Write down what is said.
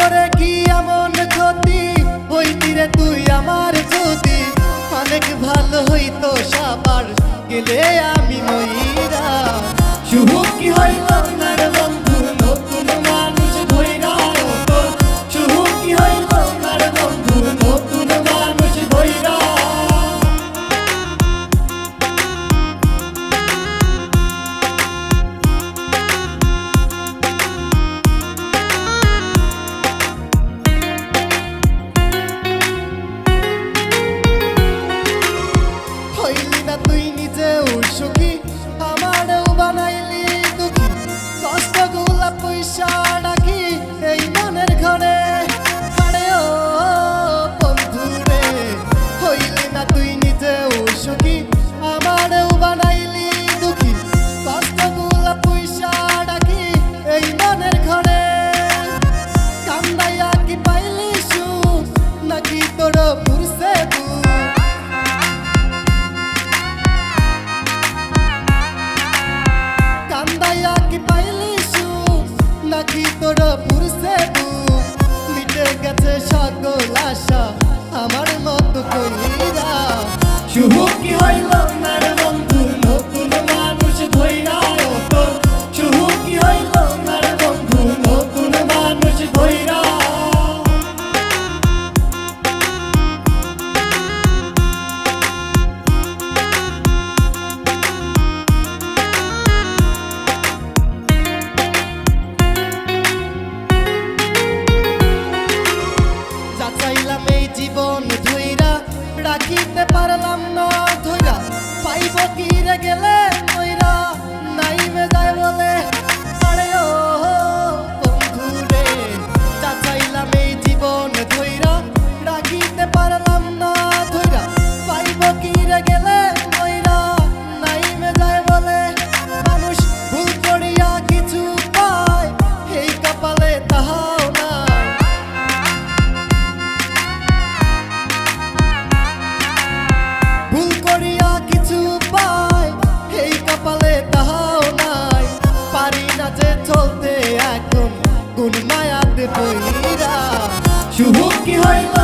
করে কি এমন ক্ষতি হইতিরে তুই আমার যদি অনেক ভালো হইতো সবার গেলে আমি মইরা শুভ কি হইল না রে বন্ধু নতুন মানুষ ধইরা শুভ কি হইল না রে বন্ধু নতুন মানুষ ধইরা তুই নিজেও সুখী আমারও বানাইলি দুঃখী কষ্টগুলা পয়সা ডাকি এই মনের ঘরে আরে ও বন্ধু রে হইলি না তুই নিজেও সুখী আমারও বানাইলি দুঃখী কষ্টগুলা পয়সা ডাকি এই মনের ঘরে কান্দাইয়া কি পাইলি সুখ নাকি তোর পুরুষে নাকি তোর পুরুষে মিটে গেছে সকল আশা আমার মতো কইরা শুভ কি হইল না রে বন্ধু নতুন মানুষ ধইরা তোর শুভ কি হইল না রে বন্ধু নতুন মানুষ ধইরা চাইলাম এই জীবন ধইরা রাখিতে পারলাম না ধইরা পাইব কি রে গেলে মইরা নাইমে যায় বলে আরে ও বন্ধু রে চাইলাম এই জীবন ধইরা রাখিতে পারলাম না ধইরা পাইব কি রে গেলে মইরা নাইমে যায় বলে মানুষ ভুল করিয়া কিছু পায় এই কপালে তাহাও না চলতে এখন কোন মায়াতে পইরা শুভ কি হইল